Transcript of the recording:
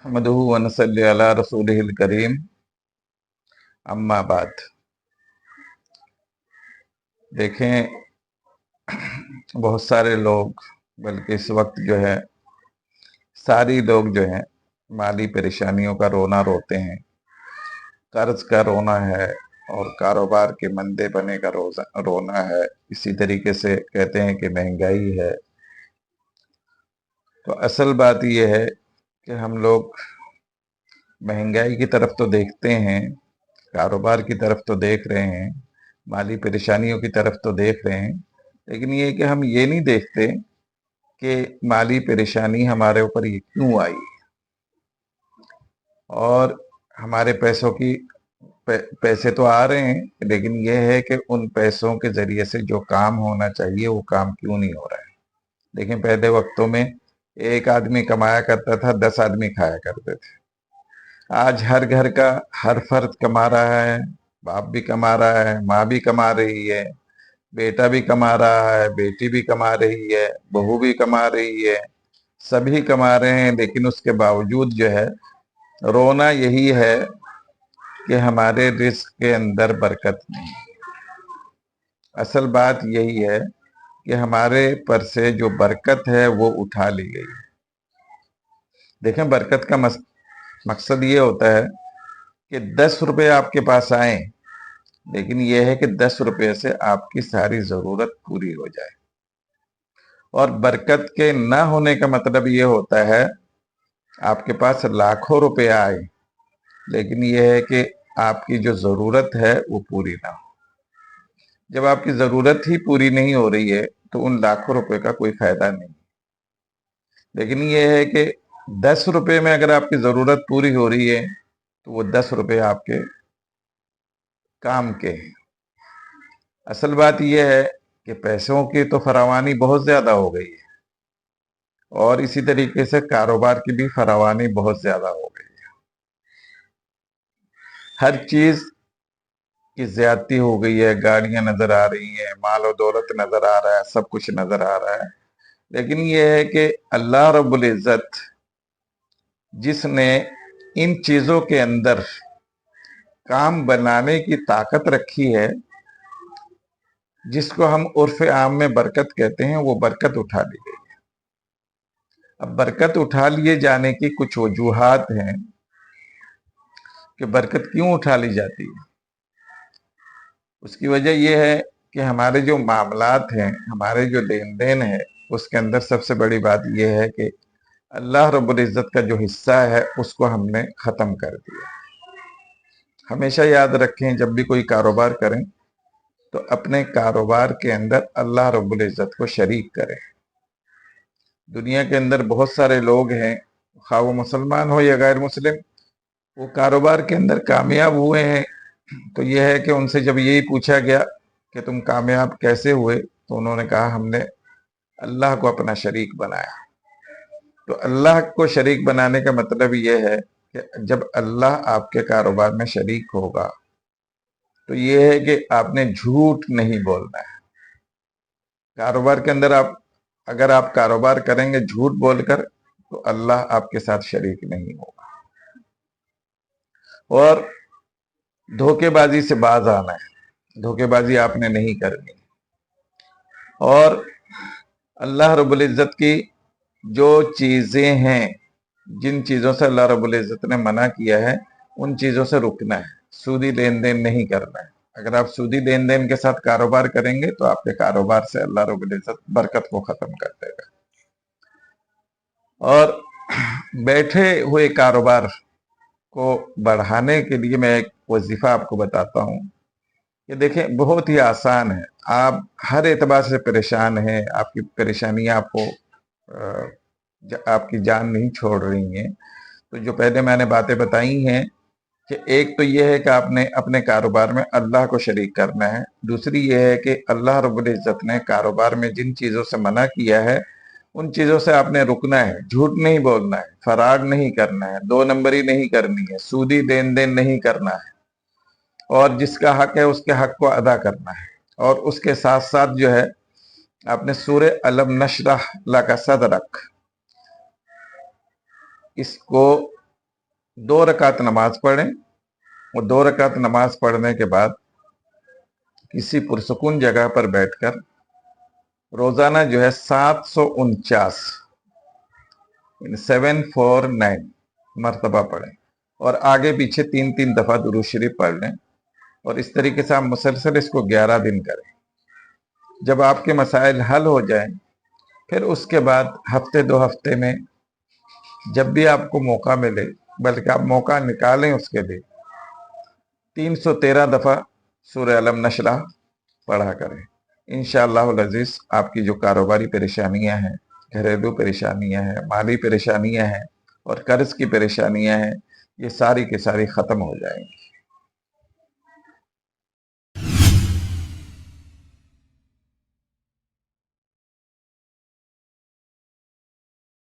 नहमदुहु व नसल्ली अला रसूलिहिल करीम, अम्मा बाद। देखें, बहुत सारे लोग, बल्कि इस वक्त जो है सारी लोग जो हैं माली परेशानियों का रोना रोते हैं। कर्ज का रोना है और कारोबार के मंदे पने का रोना है। इसी तरीके से कहते हैं कि महंगाई है। तो असल बात यह है कि हम लोग महंगाई की तरफ तो देखते हैं, कारोबार की तरफ तो देख रहे हैं, माली परेशानियों की तरफ तो देख रहे हैं, लेकिन ये कि हम ये नहीं देखते कि माली परेशानी हमारे ऊपर ये क्यों आई और हमारे पैसों की पैसे तो आ रहे हैं, लेकिन यह है कि उन पैसों के जरिए से जो काम होना चाहिए वो काम क्यों नहीं हो रहा है। लेकिन पहले वक्तों में एक आदमी कमाया करता था, 10 आदमी खाया करते थे। आज हर घर का हर फर्द कमा रहा है, बाप भी कमा रहा है, माँ भी कमा रही है, बेटा भी कमा रहा है, बेटी भी कमा रही है, बहू भी कमा रही है, सभी कमा रहे हैं। लेकिन उसके बावजूद जो है रोना यही है कि हमारे रिस्क के अंदर बरकत नहीं। असल बात यही है कि हमारे पर से जो बरकत है वो उठा ली गई। देखें, बरकत का मकसद ये होता है कि 10 रुपए आपके पास आए, लेकिन यह है कि 10 रुपए से आपकी सारी जरूरत पूरी हो जाए। और बरकत के ना होने का मतलब ये होता है आपके पास लाखों रुपए आए, लेकिन यह है कि आपकी जो जरूरत है वो पूरी ना हो। जब आपकी जरूरत ही पूरी नहीं हो रही है तो उन लाखों रुपए का कोई फायदा नहीं। लेकिन यह है कि 10 रुपए में अगर आपकी जरूरत पूरी हो रही है तो वो 10 रुपए आपके काम के हैं। असल बात यह है कि पैसों की तो फरावानी बहुत ज्यादा हो गई है और इसी तरीके से कारोबार की भी फरावानी बहुत ज्यादा हो गई है। हर चीज की ज्यादती हो गई है। गाड़ियां नजर आ रही हैं, माल और दौलत नजर आ रहा है, सब कुछ नजर आ रहा है। लेकिन यह है कि अल्लाह रब्बुल इज्जत जिसने इन चीजों के अंदर काम बनाने की ताकत रखी है, जिसको हम उर्फ आम में बरकत कहते हैं, वो बरकत उठा ली गई। अब बरकत उठा लिए जाने की कुछ वजूहात हैं कि बरकत क्यों उठा ली जाती है। उसकी वजह यह है कि हमारे जो मामलात हैं, हमारे जो लेन देन है, उसके अंदर सबसे बड़ी बात यह है कि अल्लाह रब्बुल इज्जत का जो हिस्सा है उसको हमने खत्म कर दिया। हमेशा याद रखें, जब भी कोई कारोबार करें तो अपने कारोबार के अंदर अल्लाह रब्बुल इज्जत को शरीक करें। दुनिया के अंदर बहुत सारे लोग हैं, खा वो मुसलमान हो या गैर मुस्लिम, वो कारोबार के अंदर कामयाब हुए हैं। तो यह है कि उनसे जब यही पूछा गया कि तुम कामयाब कैसे हुए, तो उन्होंने कहा हमने अल्लाह को अपना शरीक बनाया। तो अल्लाह को शरीक बनाने का मतलब यह है कि जब अल्लाह आपके कारोबार में शरीक होगा तो यह है कि आपने झूठ नहीं बोलना है। कारोबार के अंदर अगर आप कारोबार करेंगे झूठ बोलकर, तो अल्लाह आपके साथ शरीक नहीं होगा। और धोखेबाजी से बाज आना है, धोखेबाजी आपने नहीं करनी। और अल्लाह रब्बुल इज्जत की जो चीजें हैं, जिन चीजों से अल्लाह रब्बुल इज्जत ने मना किया है, उन चीजों से रुकना है। सूदी लेन देन नहीं करना है। अगर आप सूदी लेन देन के साथ कारोबार करेंगे तो आपके कारोबार से अल्लाह रब्बुल इज्जत बरकत को खत्म कर देगा। और बैठे हुए कारोबार को बढ़ाने के लिए मैं एक वजीफा आपको बताता हूँ। ये देखें, बहुत ही आसान है। आप हर एतबार से परेशान हैं, आपकी परेशानियां आपको आपकी जान नहीं छोड़ रही हैं। तो जो पहले मैंने बातें बताई हैं कि एक तो यह है कि आपने अपने कारोबार में अल्लाह को शरीक करना है। दूसरी यह है कि अल्लाह रब्बुल इज्जत ने कारोबार में जिन चीज़ों से मना किया है उन चीज़ों से आपने रुकना है। झूठ नहीं बोलना है, फराड नहीं करना है, दो नंबरी नहीं करनी है, सूदी लेन देन नहीं करना है, और जिसका हक है उसके हक को अदा करना है। और उसके साथ साथ जो है आपने सूरे अलम नशरह लका सदरक, इसको 2 रकात नमाज पढ़ें और 2 रकात नमाज पढ़ने के बाद किसी पुरसुकून जगह पर बैठकर रोजाना जो है 749 749 मर्तबा पढ़ें और आगे पीछे 3-3 दफा दुरूद शरीफ पढ़ लें। और इस तरीके से आप मुसलसल इसको 11 दिन करें। जब आपके मसाइल हल हो जाएं, फिर उसके बाद हफ्ते 2 हफ्ते में जब भी आपको मौका मिले, बल्कि आप मौका निकालें उसके लिए, 313 दफा सूरह अलम नशरह पढ़ा करें। इंशाअल्लाहुल अज़ीज़ आपकी जो कारोबारी परेशानियां हैं, घरेलू परेशानियां हैं, माली परेशानियां हैं और कर्ज की परेशानियां हैं, ये सारी की सारी ख़त्म हो जाएंगी।